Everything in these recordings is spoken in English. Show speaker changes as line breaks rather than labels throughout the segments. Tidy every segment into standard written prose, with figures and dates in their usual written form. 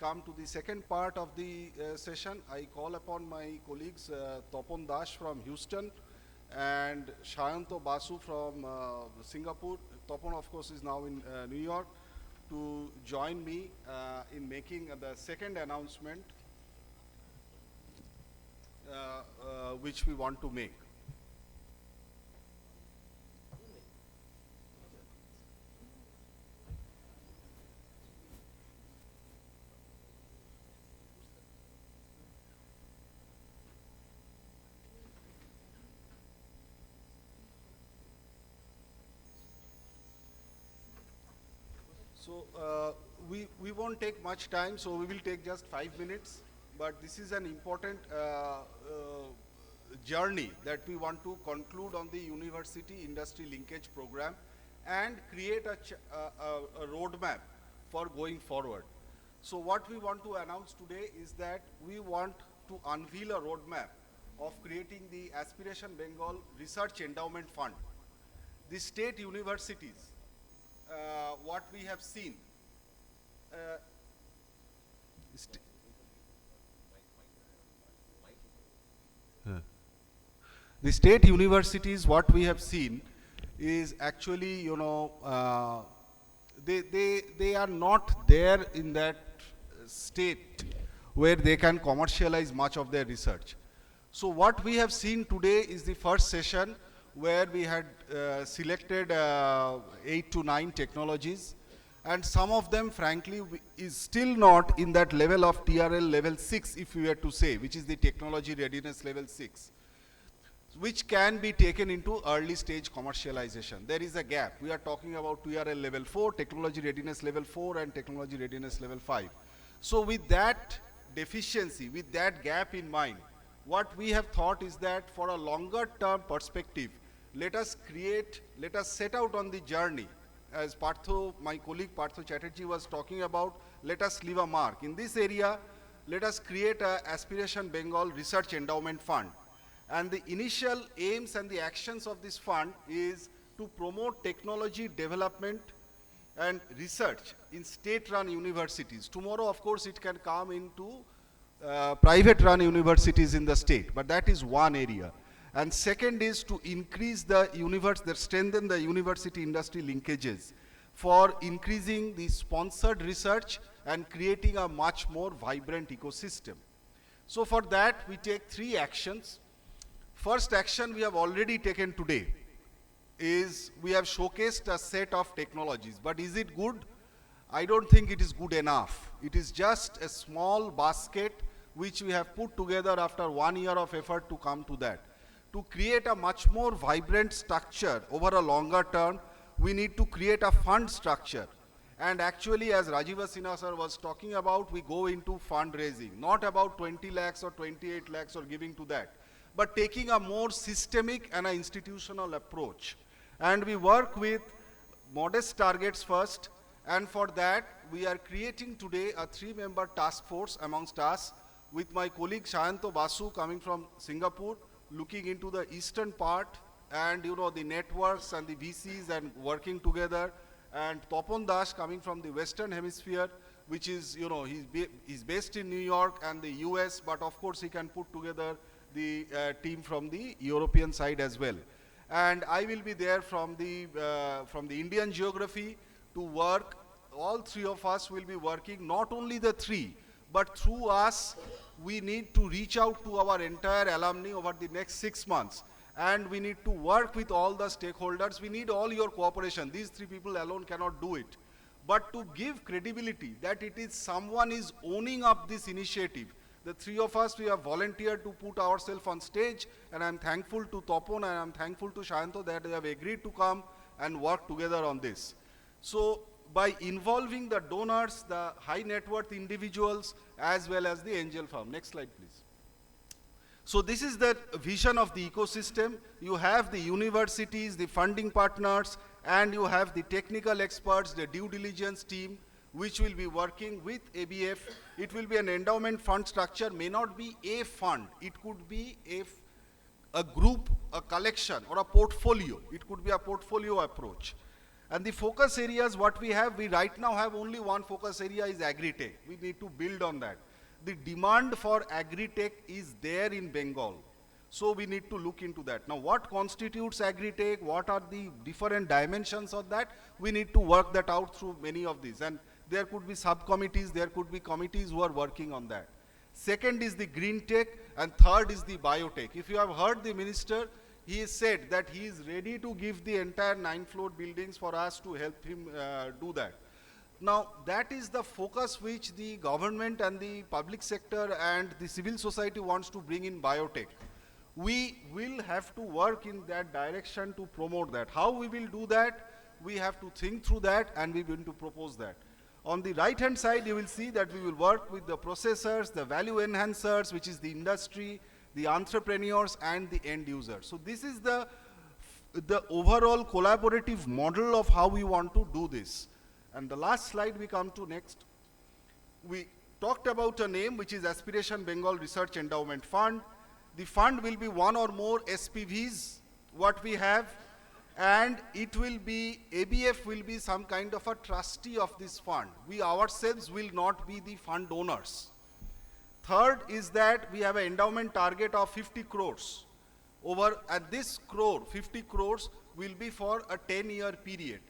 come to the second part of the session. I call upon my colleagues Topon Dash from Houston and Shayanto Basu from Singapore. Topon, of course, is now in New York, to join me in making the second announcement which we want to make. So we won't take much time, so we will take just 5 minutes. But this is an important journey that we want to conclude on the university industry linkage program and create a roadmap for going forward. So what we want to announce today is that we want to unveil a roadmap of creating the Aspiration Bengal Research Endowment Fund. The state universities, what we have seen, the state universities, what we have seen is actually, you know, they are not there in that state where they can commercialize much of their research. So what we have seen today is the first session where we had selected 8 to 9 technologies, and some of them frankly is still not in that level of TRL level 6, if we were to say, which is the technology readiness level 6, which can be taken into early stage commercialization. There is a gap. We are talking about TRL level 4, technology readiness level 4 and technology readiness level 5. So with that deficiency, with that gap in mind, what we have thought is that for a longer term perspective, let us set out on the journey. As Partho, my colleague Partho Chatterjee was talking about, let us leave a mark. In this area, let us create an Aspiration Bengal Research Endowment Fund. And the initial aims and the actions of this fund is to promote technology development and research in state-run universities. Tomorrow, of course, it can come into private-run universities in the state, but that is one area. And second is to increase strengthen the university industry linkages for increasing the sponsored research and creating a much more vibrant ecosystem. So for that, we take 3 actions. First action we have already taken today is we have showcased a set of technologies, but is it good? I don't think it is good enough. It is just a small basket which we have put together after 1 year of effort to come to that. To create a much more vibrant structure over a longer term, we need to create a fund structure. And actually, as Rajiva Sinha sir was talking about, we go into fundraising, not about 20 lakhs or 28 lakhs or giving to that, but taking a more systemic and an institutional approach. And we work with modest targets first, and for that, we are creating today a 3-member task force amongst us with my colleague Shayanto Basu coming from Singapore, looking into the eastern part and, you know, the networks and the VCs and working together, and Topon Dash coming from the western hemisphere, which is, you know, he's based in New York and the US, but of course he can put together the team from the European side as well. And I will be there from the Indian geography to work. All 3 of us will be working, not only the 3, but through us, we need to reach out to our entire alumni over the next 6 months. And we need to work with all the stakeholders. We need all your cooperation. These 3 people alone cannot do it. But to give credibility that it is someone is owning up this initiative, the 3 of us, we have volunteered to put ourselves on stage, and I'm thankful to Topon and I'm thankful to Shayanto that they have agreed to come and work together on this. So by involving the donors, the high net worth individuals, as well as the angel firm. Next slide, please. So this is the vision of the ecosystem. You have the universities, the funding partners, and you have the technical experts, the due diligence team, which will be working with ABF. It will be an endowment fund structure, may not be a fund. It could be a group, a collection, or a portfolio. It could be a portfolio approach. And the focus areas, what we have, we right now have only one focus area is agri-tech. We need to build on that. The demand for agri-tech is there in Bengal. So we need to look into that. Now what constitutes agri-tech, what are the different dimensions of that, we need to work that out through many of these. And there could be subcommittees, there could be committees who are working on that. Second is the green tech, and third is the biotech. If you have heard the minister, he has said that he is ready to give the entire 9-floor buildings for us to help him do that. Now, that is the focus which the government and the public sector and the civil society wants to bring in biotech. We will have to work in that direction to promote that. How we will do that, we have to think through that, and we will to propose that. On the right hand side, you will see that we will work with the processors, the value enhancers, which is the industry, the entrepreneurs, and the end users. So this is the overall collaborative model of how we want to do this. And the last slide we come to next. We talked about a name, which is Aspiration Bengal Research Endowment Fund. The fund will be one or more SPVs, what we have, and it will be, ABF will be some kind of a trustee of this fund. We ourselves will not be the fund owners. Third is that we have an endowment target of 50 crores. At this crore, 50 crores will be for a 10-year period.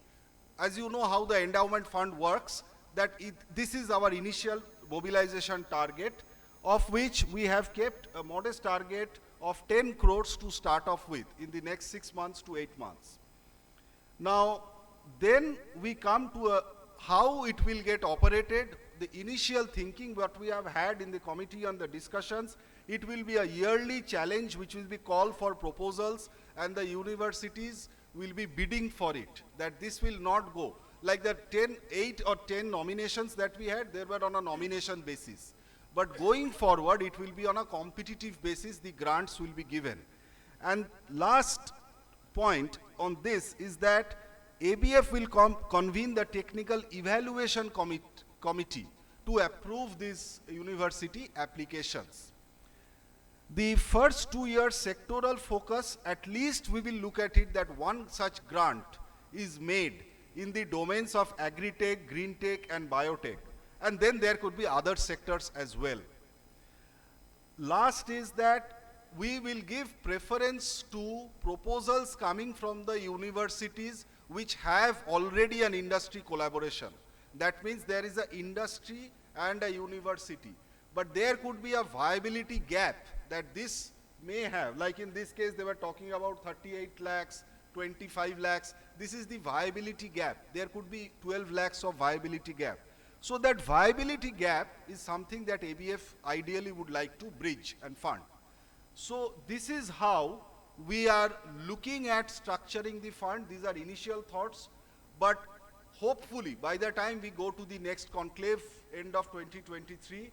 As you know how the endowment fund works, that this is our initial mobilization target, of which we have kept a modest target of 10 crores to start off with in the next 6 months to 8 months. Now, then we come to how it will get operated. The initial thinking what we have had in the committee on the discussions, it will be a yearly challenge which will be called for proposals, and the universities will be bidding for it, that this will not go. Like the 8 or 10 nominations that we had, they were on a nomination basis. But going forward, it will be on a competitive basis, the grants will be given. And last point on this is that ABF will convene the technical evaluation committee to approve these university applications. The first 2 years sectoral focus, at least we will look at it that one such grant is made in the domains of agri-tech, green tech, and biotech. And then there could be other sectors as well. Last is that we will give preference to proposals coming from the universities which have already an industry collaboration. That means there is an industry and a university. But there could be a viability gap that this may have. Like in this case, they were talking about 38 lakhs, 25 lakhs. This is the viability gap. There could be 12 lakhs of viability gap. So that viability gap is something that ABF ideally would like to bridge and fund. So this is how we are looking at structuring the fund. These are initial thoughts, but hopefully by the time we go to the next conclave, end of 2023,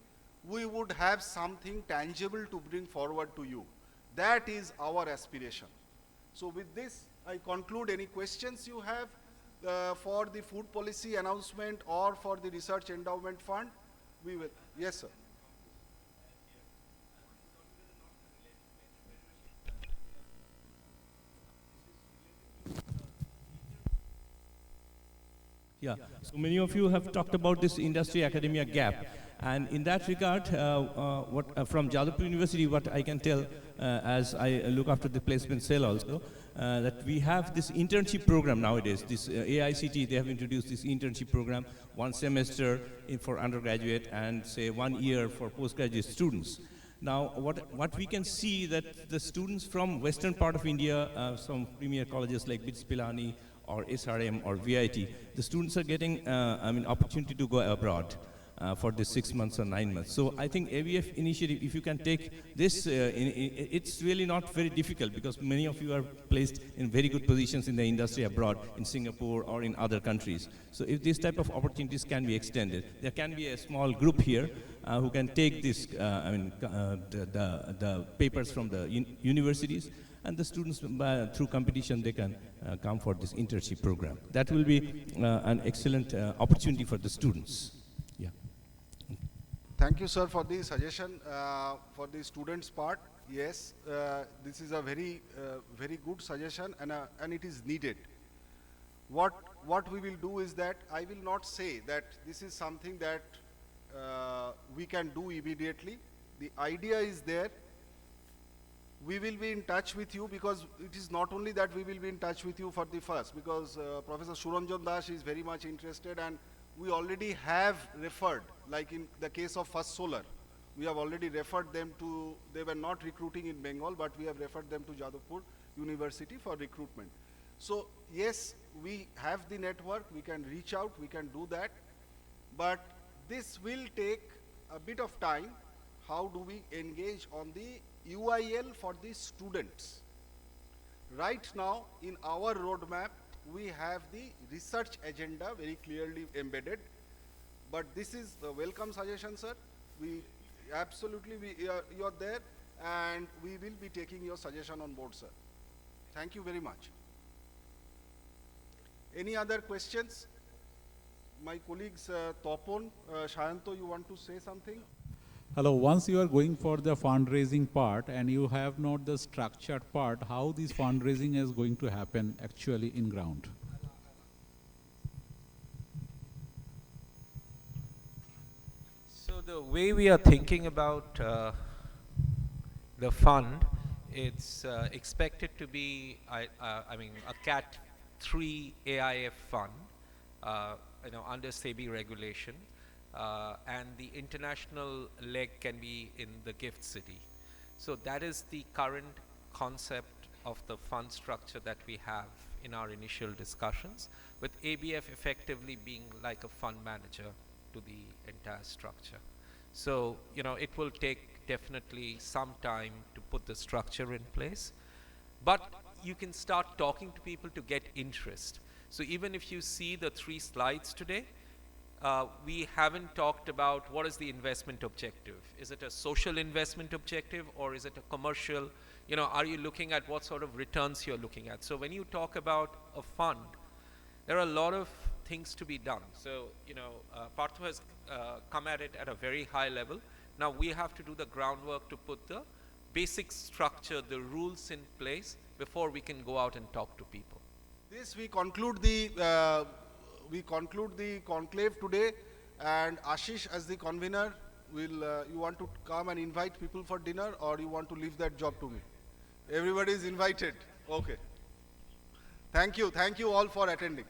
we would have something tangible to bring forward to you. That is our aspiration. So with this, I conclude. Any questions you have for the food policy announcement or for the Research Endowment Fund? We will. Yes, sir.
Yeah, so many of you have talked about this industry-academia gap. And in that regard, from Jadavpur University, what I can tell, as I look after the placement cell also, that we have this internship program nowadays. This AICT, they have introduced this internship program, 1 semester for undergraduate and say 1 year for postgraduate students. Now, what we can see that the students from western part of India, some premier colleges like BITS Pilani or SRM or VIT, the students are getting opportunity to go abroad. For this 6 months or 9 months. So I think ABF initiative, if you can take this, it's really not very difficult because many of you are placed in very good positions in the industry abroad, in Singapore or in other countries. So if this type of opportunities can be extended, there can be a small group here who can take this, the papers from the universities, and the students through competition they can come for this internship program. That will be an excellent opportunity for the students. Yeah.
Thank you, sir, for the suggestion for the students' part. Yes, this is a very good suggestion, and it is needed. What what we will do is that I will not say that this is something that we can do immediately. The idea is there. We will be in touch with you, because it is not only that we will be in touch with you for the first, because Professor Suranjan Das is very much interested, and we already have referred, like in the case of First Solar, we have already referred them to, they were not recruiting in Bengal, but we have referred them to Jadavpur University for recruitment. So yes, we have the network, we can reach out, we can do that, but this will take a bit of time. How do we engage on the UIL for the students? Right now, in our roadmap, we have the research agenda very clearly embedded, but this is a welcome suggestion, sir. We absolutely, you are there, and we will be taking your suggestion on board, sir. Thank you very much. Any other questions? My colleagues, Topon, Shayanto, you want to say something?
Hello, once you are going for the fundraising part and you have not the structured part, how this fundraising is going to happen actually in ground?
So the way we are thinking about the fund, it's expected to be, I mean, a Cat 3 AIF fund, under SEBI regulation. And the international leg can be in the gift city. So that is the current concept of the fund structure that we have in our initial discussions, with ABF effectively being like a fund manager to the entire structure. So, it will take definitely some time to put the structure in place, but you can start talking to people to get interest. So even if you see the 3 slides today, we haven't talked about what is the investment objective. Is it a social investment objective, or is it a commercial? Are you looking at what sort of returns you're looking at? So when you talk about a fund, there are a lot of things to be done. So, Partho has come at it at a very high level. Now we have to do the groundwork to put the basic structure, the rules in place before we can go out and talk to people.
This we conclude the conclave today, and Ashish, as the convener, will you want to come and invite people for dinner, or you want to leave that job to me? Everybody is invited. Okay. Thank you all for attending.